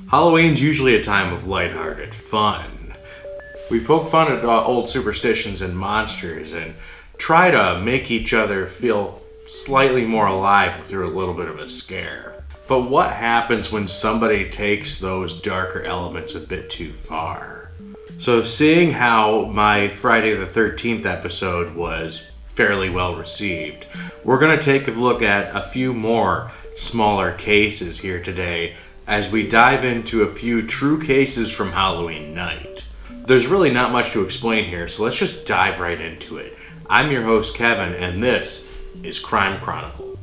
Halloween's usually a time of lighthearted fun. We poke fun at old superstitions and monsters and try to make each other feel slightly more alive through a little bit of a scare. But what happens when somebody takes those darker elements a bit too far? So seeing how my Friday the 13th episode was fairly well received, we're going to take a look at a few more smaller cases here today as we dive into a few true cases from Halloween night. There's really not much to explain here, so let's just dive right into it. I'm your host Kevin, and this is Crime Chronicle.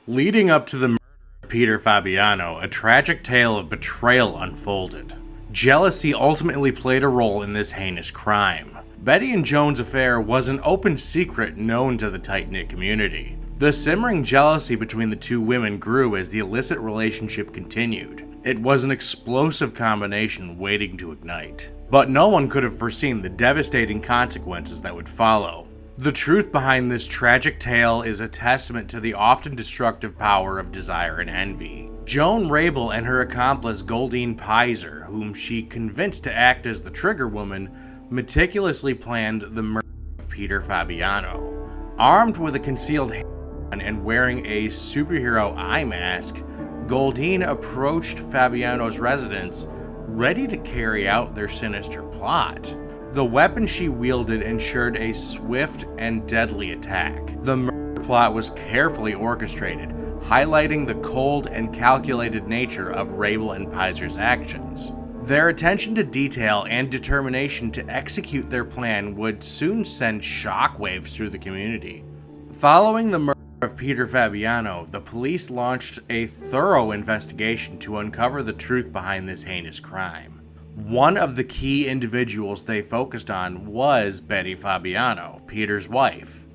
Leading up to the murder of Peter Fabiano, a tragic tale of betrayal unfolded. Jealousy ultimately played a role in this heinous crime. Betty and Joan's affair was an open secret known to the tight-knit community. The simmering jealousy between the two women grew as the illicit relationship continued. It was an explosive combination waiting to ignite. But no one could have foreseen the devastating consequences that would follow. The truth behind this tragic tale is a testament to the often destructive power of desire and envy. Joan Rabel and her accomplice Goldine Pizer, whom she convinced to act as the trigger woman, meticulously planned the murder of Peter Fabiano. Armed with a concealed handgun and wearing a superhero eye mask, Goldine approached Fabiano's residence, ready to carry out their sinister plot. The weapon she wielded ensured a swift and deadly attack. The murder plot was carefully orchestrated, highlighting the cold and calculated nature of Rabel and Pizer's actions. Their attention to detail and determination to execute their plan would soon send shockwaves through the community. Following the murder of Peter Fabiano, the police launched a thorough investigation to uncover the truth behind this heinous crime. One of the key individuals they focused on was Betty Fabiano, Peter's wife.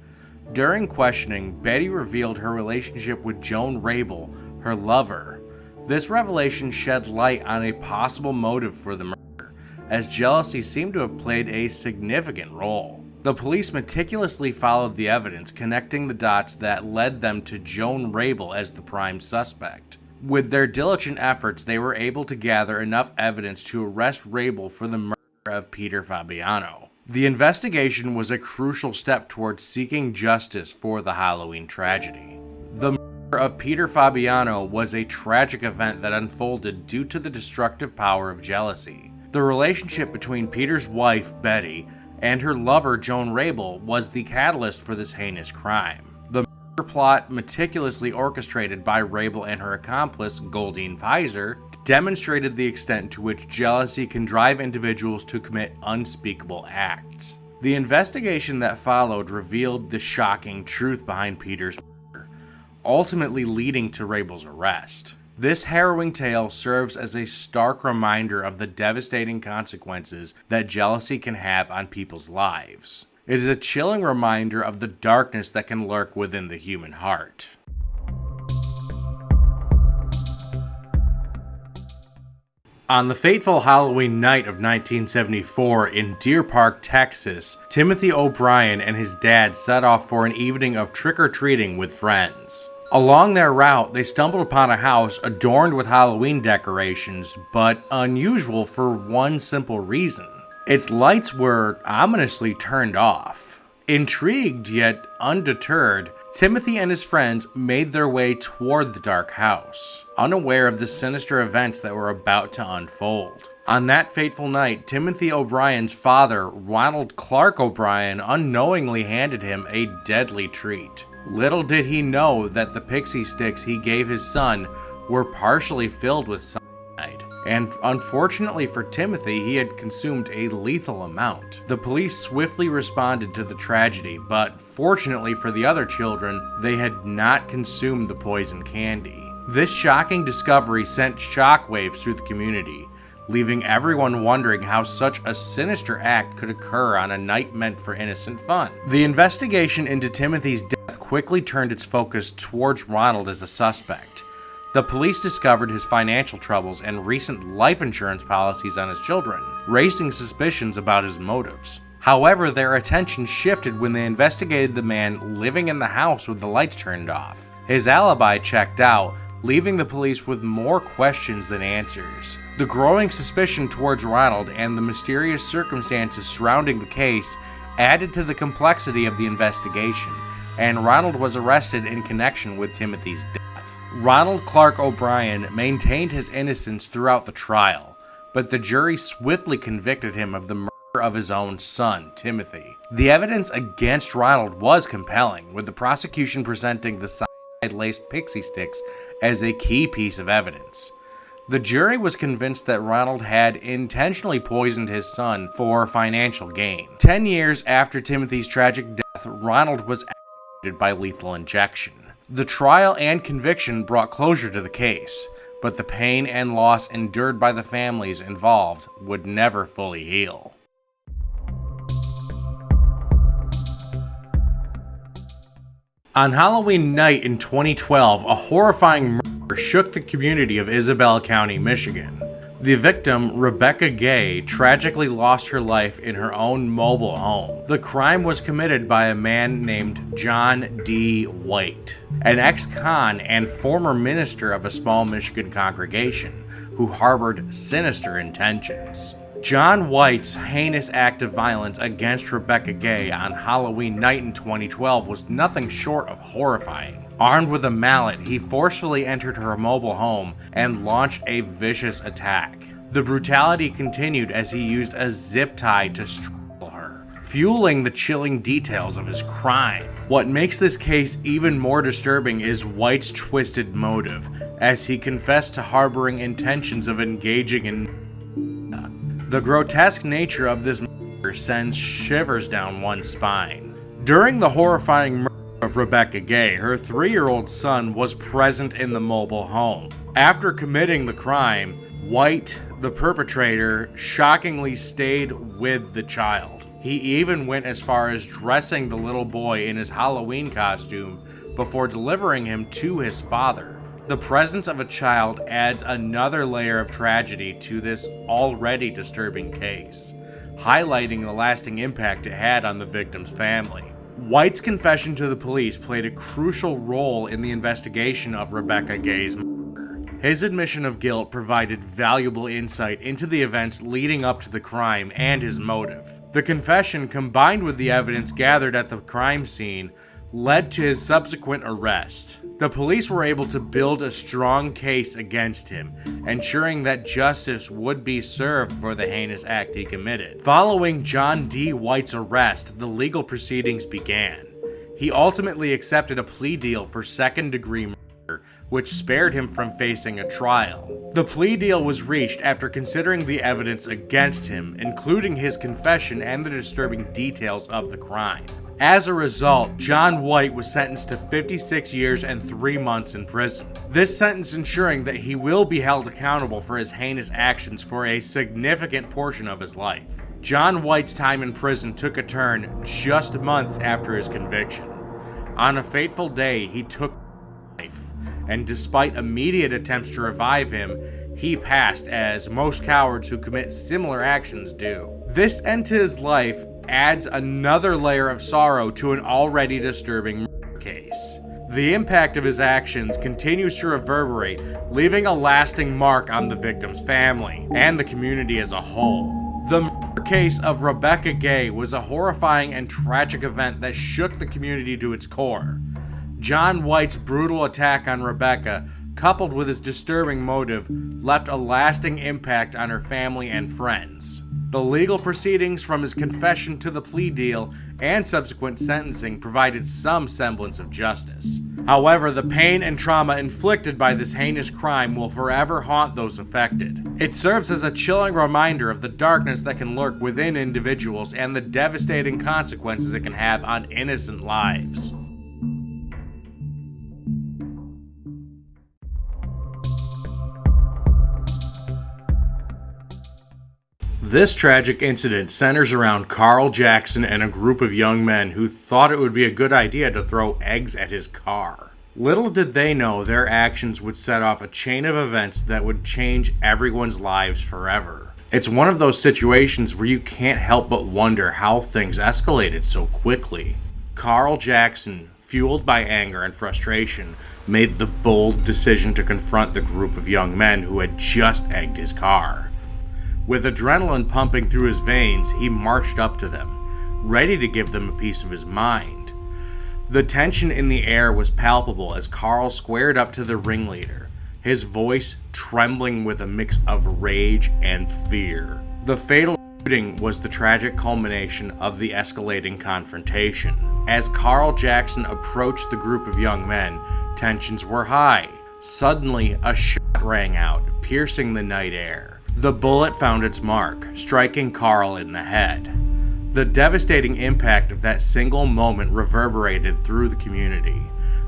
During questioning, Betty revealed her relationship with Joan Rabel, her lover. This revelation shed light on a possible motive for the murder, as jealousy seemed to have played a significant role. The police meticulously followed the evidence, connecting the dots that led them to Joan Rabel as the prime suspect. With their diligent efforts, they were able to gather enough evidence to arrest Rabel for the murder of Peter Fabiano. The investigation was a crucial step towards seeking justice for the Halloween tragedy. The murder of Peter Fabiano was a tragic event that unfolded due to the destructive power of jealousy. The relationship between Peter's wife, Betty, and her lover, Joan Rabel, was the catalyst for this heinous crime. The plot, meticulously orchestrated by Rabel and her accomplice, Goldine Pizer, demonstrated the extent to which jealousy can drive individuals to commit unspeakable acts. The investigation that followed revealed the shocking truth behind Peter's murder, ultimately leading to Rabel's arrest. This harrowing tale serves as a stark reminder of the devastating consequences that jealousy can have on people's lives. It is a chilling reminder of the darkness that can lurk within the human heart. On the fateful Halloween night of 1974 in Deer Park, Texas, Timothy O'Brien and his dad set off for an evening of trick-or-treating with friends. Along their route, they stumbled upon a house adorned with Halloween decorations, but unusual for one simple reason. Its lights were ominously turned off. Intrigued yet undeterred, Timothy and his friends made their way toward the dark house, unaware of the sinister events that were about to unfold. On that fateful night, Timothy O'Brien's father, Ronald Clark O'Brien, unknowingly handed him a deadly treat. Little did he know that the pixie sticks he gave his son were partially filled with cyanide. And unfortunately for Timothy, he had consumed a lethal amount. The police swiftly responded to the tragedy, but fortunately for the other children, they had not consumed the poison candy. This shocking discovery sent shockwaves through the community, leaving everyone wondering how such a sinister act could occur on a night meant for innocent fun. The investigation into Timothy's death quickly turned its focus towards Ronald as a suspect. The police discovered his financial troubles and recent life insurance policies on his children, raising suspicions about his motives. However, their attention shifted when they investigated the man living in the house with the lights turned off. His alibi checked out, leaving the police with more questions than answers. The growing suspicion towards Ronald and the mysterious circumstances surrounding the case added to the complexity of the investigation, and Ronald was arrested in connection with Timothy's death. Ronald Clark O'Brien maintained his innocence throughout the trial, but the jury swiftly convicted him of the murder of his own son, Timothy. The evidence against Ronald was compelling, with the prosecution presenting the cyanide-laced pixie sticks as a key piece of evidence. The jury was convinced that Ronald had intentionally poisoned his son for financial gain. 10 years after Timothy's tragic death, Ronald was executed by lethal injection. The trial and conviction brought closure to the case, but the pain and loss endured by the families involved would never fully heal. On Halloween night in 2012, a horrifying murder shook the community of Isabella County, Michigan. The victim, Rebecca Gay, tragically lost her life in her own mobile home. The crime was committed by a man named John D. White, an ex-con and former minister of a small Michigan congregation who harbored sinister intentions. John White's heinous act of violence against Rebecca Gay on Halloween night in 2012 was nothing short of horrifying. Armed with a mallet, he forcefully entered her mobile home and launched a vicious attack. The brutality continued as he used a zip tie to strangle her, fueling the chilling details of his crime. What makes this case even more disturbing is White's twisted motive, as he confessed to harboring intentions of engaging in the grotesque nature of this murder sends shivers down one's spine. During the horrifying murder of Rebecca Gay, her 3-year-old son was present in the mobile home. After committing the crime, White, the perpetrator, shockingly stayed with the child. He even went as far as dressing the little boy in his Halloween costume before delivering him to his father. The presence of a child adds another layer of tragedy to this already disturbing case, highlighting the lasting impact it had on the victim's family. White's confession to the police played a crucial role in the investigation of Rebecca Gay's murder. His admission of guilt provided valuable insight into the events leading up to the crime and his motive. The confession, combined with the evidence gathered at the crime scene, led to his subsequent arrest. The police were able to build a strong case against him, ensuring that justice would be served for the heinous act he committed. Following John D. White's arrest, the legal proceedings began. He ultimately accepted a plea deal for second-degree murder, which spared him from facing a trial. The plea deal was reached after considering the evidence against him, including his confession and the disturbing details of the crime. As a result, John White was sentenced to 56 years and 3 months in prison. This sentence ensuring that he will be held accountable for his heinous actions for a significant portion of his life. John White's time in prison took a turn just months after his conviction. On a fateful day, he took life, and despite immediate attempts to revive him, he passed, as most cowards who commit similar actions do. This end to his life adds another layer of sorrow to an already disturbing murder case. The impact of his actions continues to reverberate, leaving a lasting mark on the victim's family and the community as a whole. The murder case of Rebecca Gay was a horrifying and tragic event that shook the community to its core. John White's brutal attack on Rebecca, coupled with his disturbing motive, left a lasting impact on her family and friends. The legal proceedings from his confession to the plea deal and subsequent sentencing provided some semblance of justice. However, the pain and trauma inflicted by this heinous crime will forever haunt those affected. It serves as a chilling reminder of the darkness that can lurk within individuals and the devastating consequences it can have on innocent lives. This tragic incident centers around Carl Jackson and a group of young men who thought it would be a good idea to throw eggs at his car. Little did they know their actions would set off a chain of events that would change everyone's lives forever. It's one of those situations where you can't help but wonder how things escalated so quickly. Carl Jackson, fueled by anger and frustration, made the bold decision to confront the group of young men who had just egged his car. With adrenaline pumping through his veins, he marched up to them, ready to give them a piece of his mind. The tension in the air was palpable as Carl squared up to the ringleader, his voice trembling with a mix of rage and fear. The fatal shooting was the tragic culmination of the escalating confrontation. As Carl Jackson approached the group of young men, tensions were high. Suddenly, a shot rang out, piercing the night air. The bullet found its mark, striking Carl in the head. The devastating impact of that single moment reverberated through the community,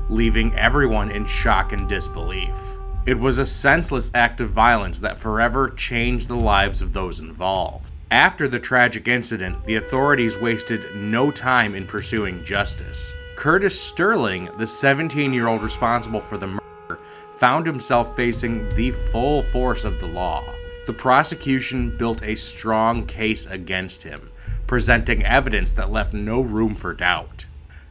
leaving everyone in shock and disbelief. It was a senseless act of violence that forever changed the lives of those involved. After the tragic incident, the authorities wasted no time in pursuing justice. Curtis Sterling, the 17-year-old responsible for the murder, found himself facing the full force of the law. The prosecution built a strong case against him, presenting evidence that left no room for doubt.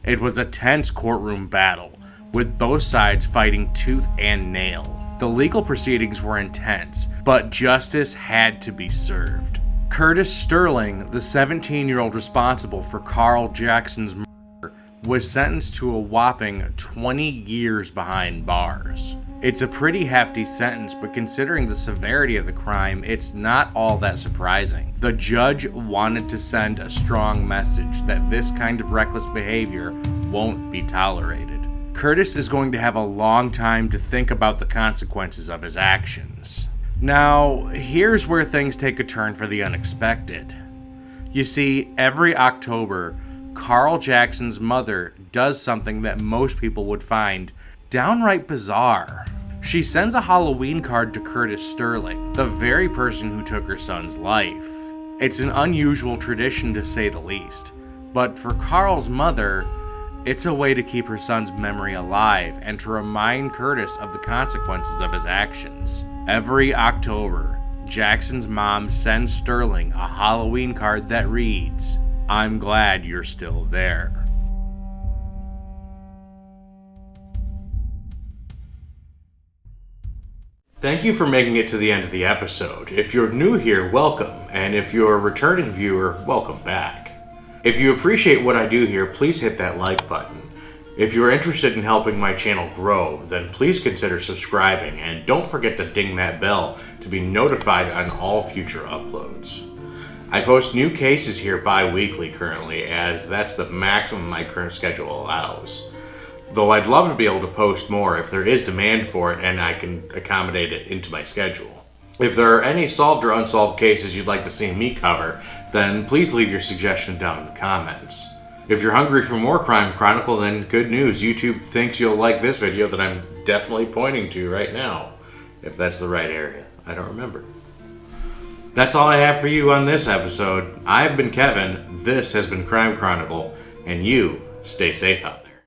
It was a tense courtroom battle, with both sides fighting tooth and nail. The legal proceedings were intense, but justice had to be served. Curtis Sterling, the 17-year-old responsible for Carl Jackson's murder, was sentenced to a whopping 20 years behind bars. It's a pretty hefty sentence, but considering the severity of the crime, it's not all that surprising. The judge wanted to send a strong message that this kind of reckless behavior won't be tolerated. Curtis is going to have a long time to think about the consequences of his actions. Now, here's where things take a turn for the unexpected. You see, every October, Carl Jackson's mother does something that most people would find downright bizarre. She sends a Halloween card to Curtis Sterling, the very person who took her son's life. It's an unusual tradition to say the least, but for Carl's mother, it's a way to keep her son's memory alive and to remind Curtis of the consequences of his actions. Every October, Jackson's mom sends Sterling a Halloween card that reads, "I'm glad you're still there." Thank you for making it to the end of the episode. If you're new here, welcome, and if you're a returning viewer, welcome back. If you appreciate what I do here, please hit that like button. If you're interested in helping my channel grow, then please consider subscribing, and don't forget to ding that bell to be notified on all future uploads. I post new cases here bi-weekly currently, as that's the maximum my current schedule allows. Though I'd love to be able to post more if there is demand for it and I can accommodate it into my schedule. If there are any solved or unsolved cases you'd like to see me cover, then please leave your suggestion down in the comments. If you're hungry for more Crime Chronicle, then good news, YouTube thinks you'll like this video that I'm definitely pointing to right now. If that's the right area, I don't remember. That's all I have for you on this episode. I've been Kevin, this has been Crime Chronicle, and you stay safe out there.